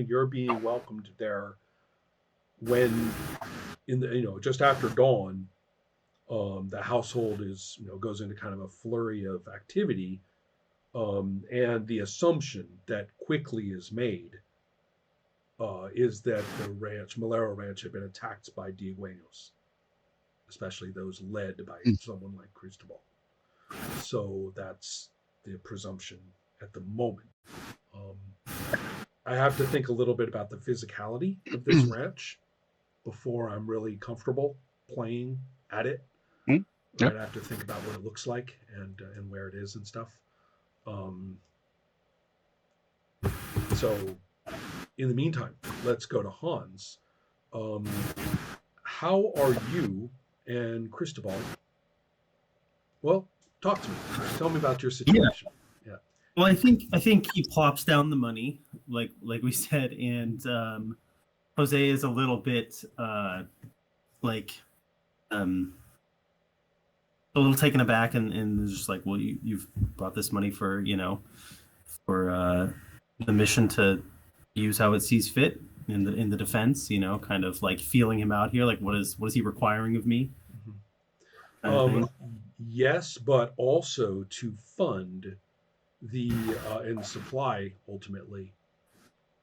you're being welcomed there when in the just after dawn, the household is goes into kind of a flurry of activity, and the assumption that quickly is made is that the Malero Ranch had been attacked by Dieguenos, especially those led by someone like Cristobal. So that's the presumption at the moment. I have to think a little bit about the physicality of this ranch before I'm really comfortable playing at it. Yep. Right, I have to think about what it looks like and where it is and stuff. So, in the meantime, let's go to Hans. How are you and Cristobal? Well, talk to me. Tell me about your situation. Yeah. Well, I think he plops down the money, like we said, and Jose is a little bit like a little taken aback, and is just like, well, you've brought this money for for the mission to use how it sees fit in the defense, kind of like feeling him out here, like what is he requiring of me? Yes, but also to fund the and supply ultimately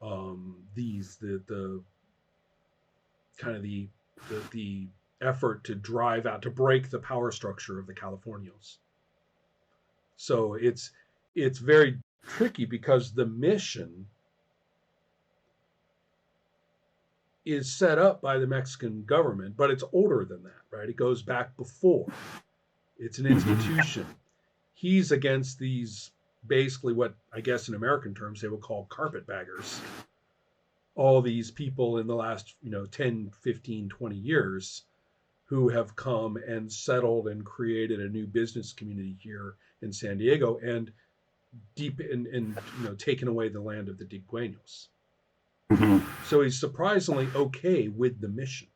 the kind of the effort to drive out to break the power structure of the Californios. So it's very tricky because the mission is set up by the Mexican government, but it's older than that, right? It goes back before. It's an institution. He's against these, basically what I guess in American terms they would call carpetbaggers. All these people in the last 10, 15, 20 years who have come and settled and created a new business community here in San Diego and deep and taken away the land of the Dieguenos. So he's surprisingly okay with the mission.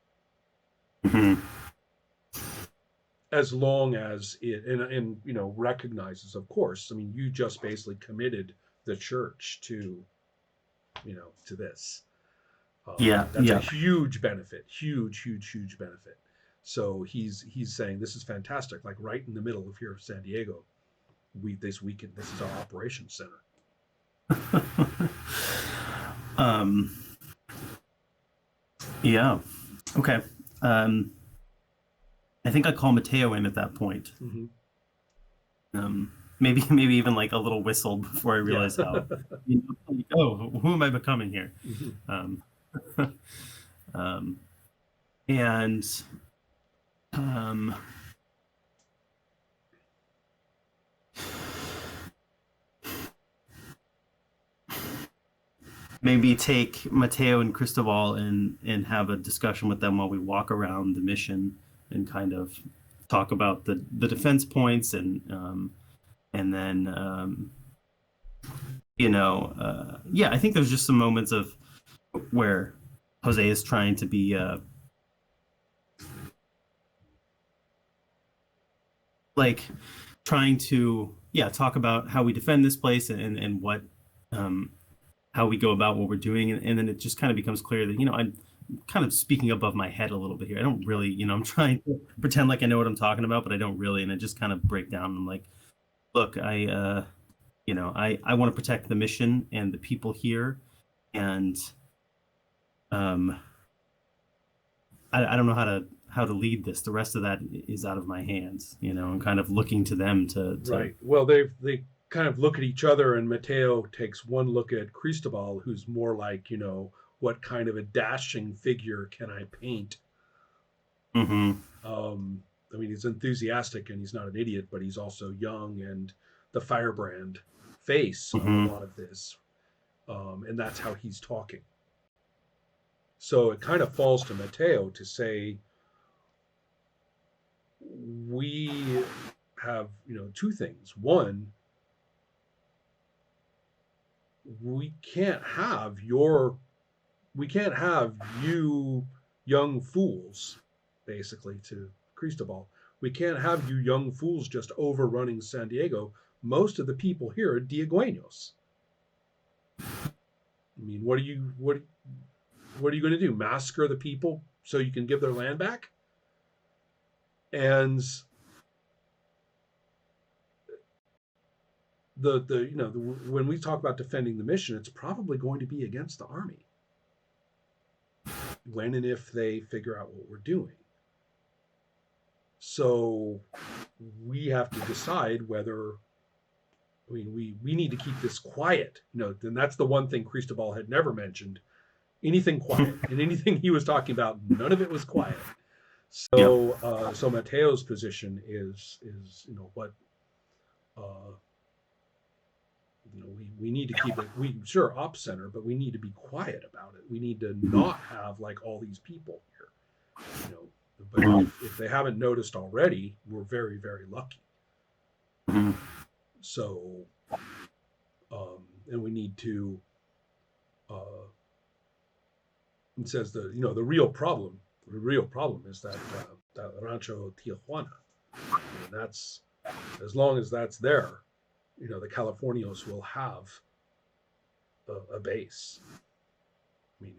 As long as it and recognizes, of course, I mean, you just basically committed the church to this. That's a huge benefit, huge benefit. So he's saying this is fantastic, like right in the middle of here, San Diego. This weekend, this is our operations center. Yeah. Okay. I think I call Mateo in at that point. Maybe even like a little whistle before I realize how. Oh, who am I becoming here? Maybe take Mateo and Cristobal and have a discussion with them while we walk around the mission and kind of talk about the defense points and then I think there's just some moments of where Jose is trying to be trying to talk about how we defend this place and what how we go about what we're doing, and then it just kind of becomes clear that I'm kind of speaking above my head a little bit here. I don't really, I'm trying to pretend like I know what I'm talking about, but I don't really, and I just kind of break down. I'm like, look, I want to protect the mission and the people here, and I don't know how to lead this. The rest of that is out of my hands. I'm kind of looking to them to right. Well, they kind of look at each other, and Mateo takes one look at Cristobal, who's more like, what kind of a dashing figure can I paint? I mean, he's enthusiastic and he's not an idiot, but he's also young and the firebrand face of a lot of this. And that's how he's talking. So it kind of falls to Mateo to say, we have, two things. One, we can't have you young fools, basically, to Cristobal. We can't have you young fools just overrunning San Diego. Most of the people here are Dieguenos. I mean, what are you going to do? Massacre the people so you can give their land back? And when we talk about defending the mission, it's probably going to be against the army when and if they figure out what we're doing. So we have to decide whether, I mean, we need to keep this quiet. And that's the one thing Cristobal had never mentioned. Anything quiet. And anything he was talking about, none of it was quiet. So so Mateo's position is what we need to keep it. We sure ops center, but we need to be quiet about it. We need to not have like all these people here. But if they haven't noticed already, we're very, very lucky. So, and we need to. It says the real problem. The real problem is that Rancho Tijuana, and that's, as long as that's there, the Californios will have a base. I mean,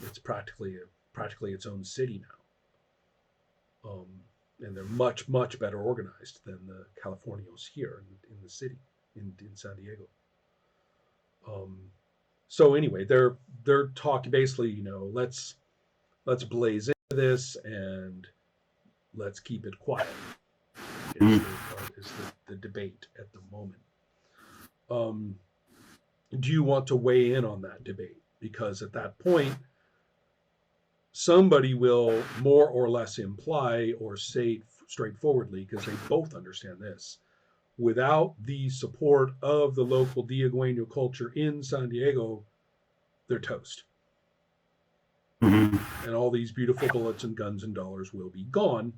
it's practically its own city now, and they're much, much better organized than the Californios here in the city in San Diego. So anyway, they're talking basically, let's blaze into this and let's keep it quiet. Is the debate at the moment. Do you want to weigh in on that debate? Because at that point, somebody will more or less imply or say straightforwardly, because they both understand this, without the support of the local Diegueño culture in San Diego, they're toast. And all these beautiful bullets and guns and dollars will be gone.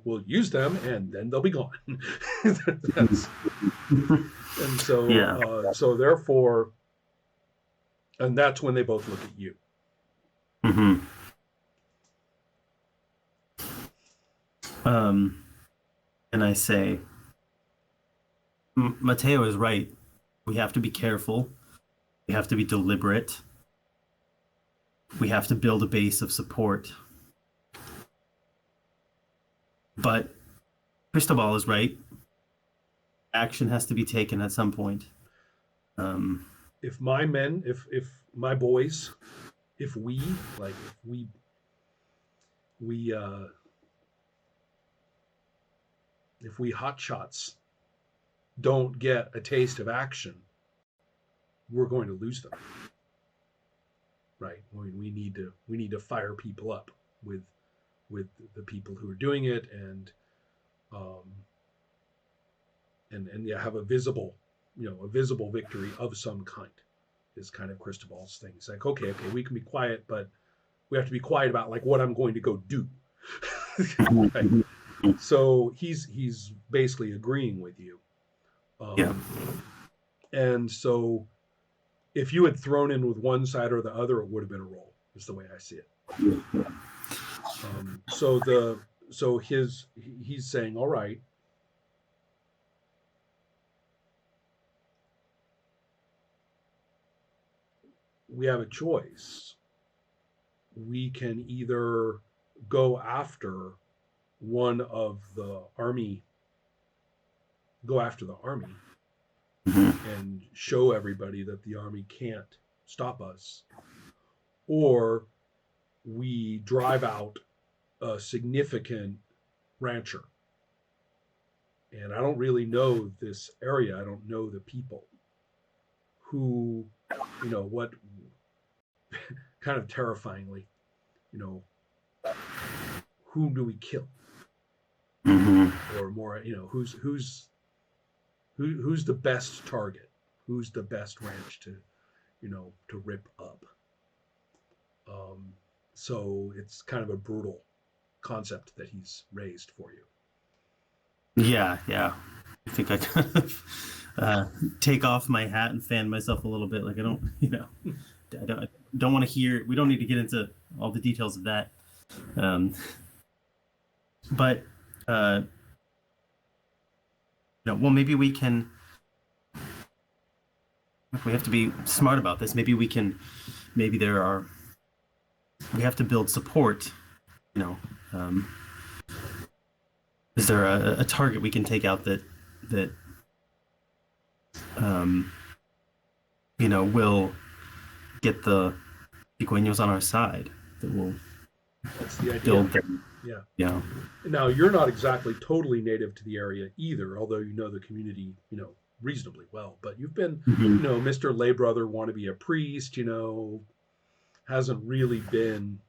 We'll use them and then they'll be gone. And so, so therefore, and that's when they both look at you. And I say, Mateo is right. We have to be careful. We have to be deliberate. We have to build a base of support. But Cristobal is right. Action has to be taken at some point. If my men, if my boys, if we hotshots don't get a taste of action, we're going to lose them. Right? We need to fire people up with the people who are doing it, and have a visible victory of some kind is kind of Cristobal's thing. It's like, okay, we can be quiet, but we have to be quiet about like what I'm going to go do. Right? So he's basically agreeing with you. And so if you had thrown in with one side or the other, it would have been a roll, is the way I see it. He's saying, all right, we have a choice. We can either go after the army and show everybody that the army can't stop us, or we drive out a significant rancher. And I don't really know this area. I don't know the people who, what kind of terrifyingly, who do we kill? Or more, who's the best target? Who's the best ranch to rip up? So it's kind of a brutal concept that he's raised for you. Yeah. I think I kind of take off my hat and fan myself a little bit. Like I don't want to hear. We don't need to get into all the details of that. But well, maybe we can we have to be smart about this. Maybe we have to build support, you know. Is there a target we can take out that will get the Iguanos on our side, that will That's the idea. build them. Yeah. Yeah. Now, you're not exactly totally native to the area either, although you know the community, reasonably well. But you've been, Mhm. Mr. Lay Brother, want to be a priest, hasn't really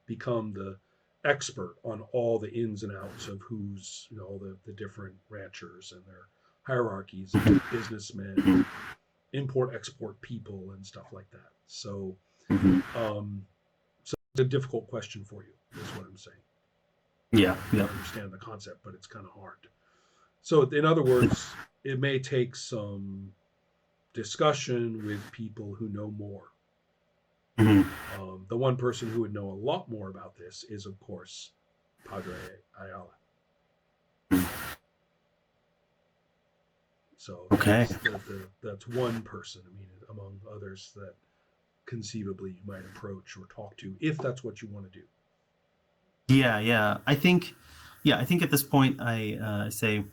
become the expert on all the ins and outs of who's, all the different ranchers and their hierarchies, and businessmen, import export people, and stuff like that. So, Mhm. so it's a difficult question for you, is what I'm saying. Yeah. I Yeah. understand the concept, but it's kind of hard. So, in other words, it may take some discussion with people who know more. Mhm. The one person who would know a lot more about this is, of course, Padre Ayala. So Okay. that's one person, I mean, among others that conceivably you might approach or talk to if that's what you want to do. Yeah. Yeah. I think at this point I say,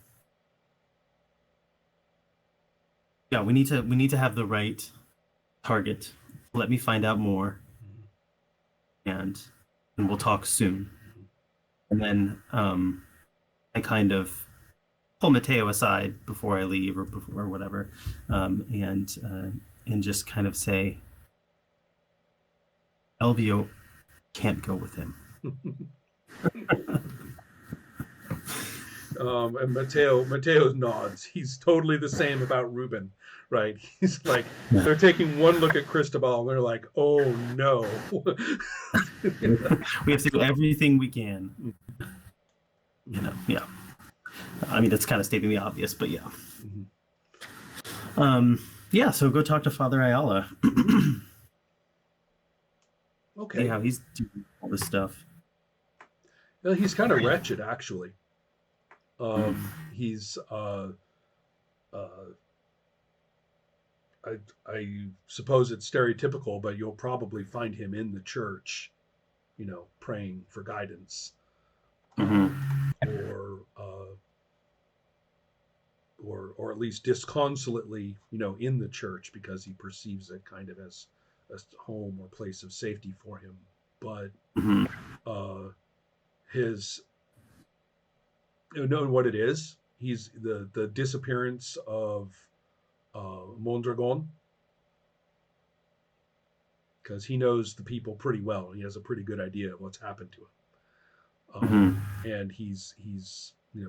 yeah, we need to have the right target. Let me find out more, Mhm. and we'll talk soon. Mhm. And then I kind of pull Mateo aside before I leave, or whatever, and just kind of say, Elvio can't go with him. And Mateo nods. He's totally the same about Ruben, right? He's like, Yeah. they're taking one look at Cristobal and they're like, oh no. We have to do everything we can. Yeah. I mean, that's kind of stating the obvious, but yeah. Mhm. Yeah, so go talk to Father Ayala. Okay. See how he's doing all this stuff. Well, he's kind of wretched, actually. He's uh, I suppose it's stereotypical, but you'll probably find him in the church, praying for guidance, Mhm. or or at least disconsolately, in the church because he perceives it kind of as a home or place of safety for him. But Mhm. his, knowing what it is, he's the disappearance of Mondragon, because he knows the people pretty well. He has a pretty good idea of what's happened to him. Mhm. And he's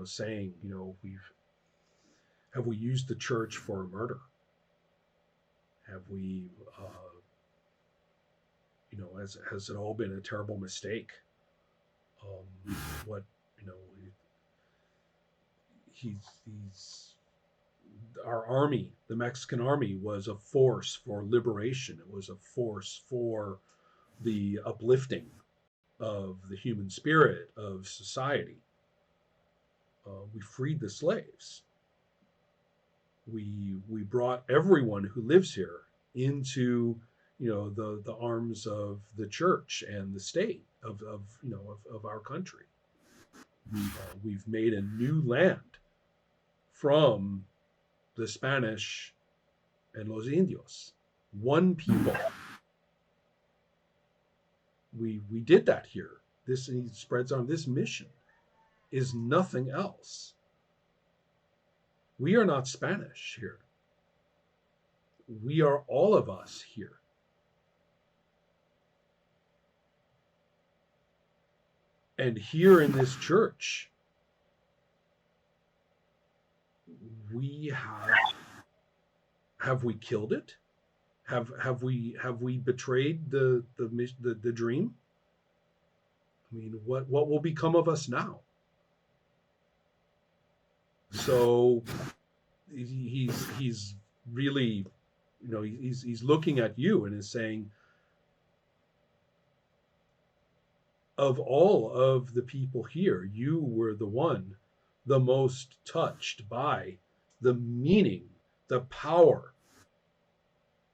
saying, have we used the church for a murder? Have we, has it all been a terrible mistake? What, you know, he's our army, the Mexican army, was a force for liberation. It was a force for the uplifting of the human spirit of society. We freed the slaves. We brought everyone who lives here into the arms of the church and the state of our country. We've made a new land from the Spanish and Los Indios, one people. We did that here. This, he spreads on, this mission is nothing else. We are not Spanish here. We are all of us here. And here in this church, we have we killed it? Have we betrayed the dream? I mean, what will become of us now? So he's really, he's looking at you and is saying, of all of the people here, you were the most touched by the meaning, the power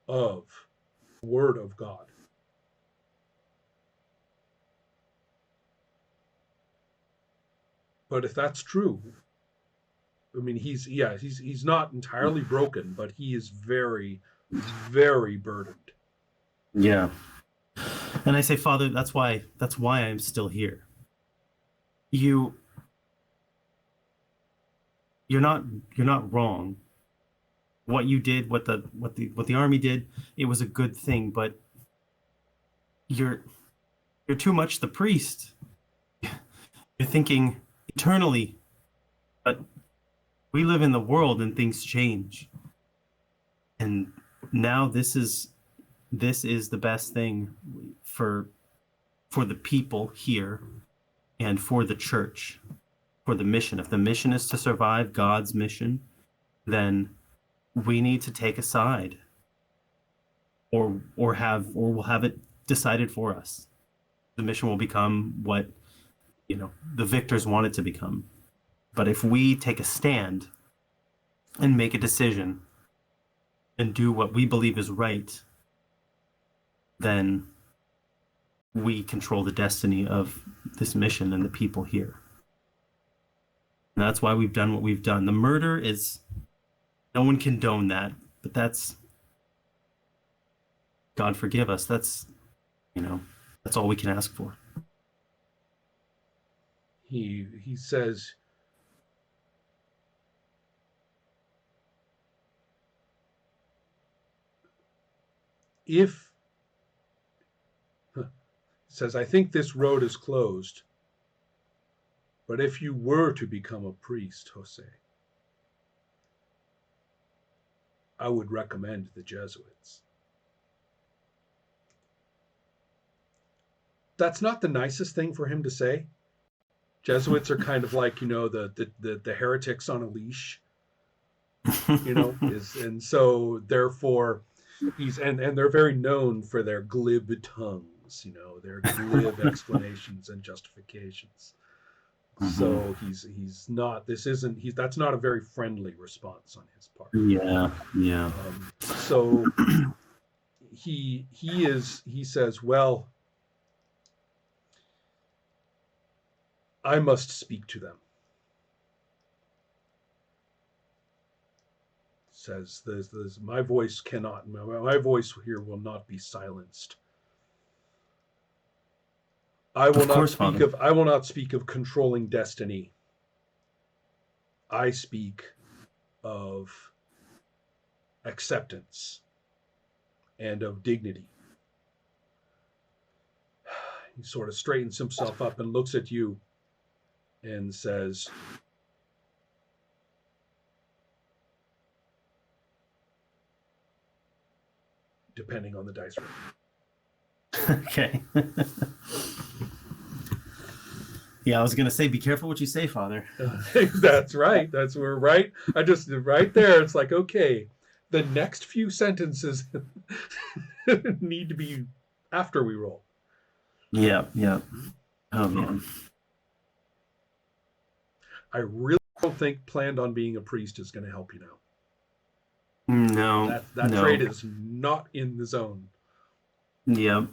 of the Word of God. But if that's true, I mean, he's not entirely broken, but he is very, very burdened. Yeah. And I say, Father, that's why I'm still here. You're not wrong. What you did, what the army did, it was a good thing, but you're too much the priest. You're thinking eternally, but we live in the world and things change. And now this is the best thing for the people here and for the church, for the mission. If the mission is to survive, God's mission, then we need to take a side, or we'll have it decided for us. The mission will become what the victors want it to become. But if we take a stand and make a decision and do what we believe is right, then we control the destiny of this mission and the people here. And that's why we've done what we've done. The murder is, no one condone that, but that's, God forgive us. That's all we can ask for. He says, I think this road is closed, but if you were to become a priest, Jose, I would recommend the Jesuits. That's not the nicest thing for him to say. Jesuits are kind of like, the heretics on a leash, and so therefore and they're very known for their glib tongues, their glib explanations and justifications. Mm-hmm. So that's not a very friendly response on his part. Yeah. So he says, well, I must speak to them. Says my voice here will not be silenced. I will not speak of controlling destiny. I speak of acceptance and of dignity. He sort of straightens himself up and looks at you and says, depending on the dice roll. Okay. Yeah, I was gonna say, be careful what you say, Father. That's right. We're right. I just right there. It's like, okay, the next few sentences need to be after we roll. Yeah. Oh man. I really don't think planned on being a priest is going to help you now. No. That trait is not in the zone. Yep.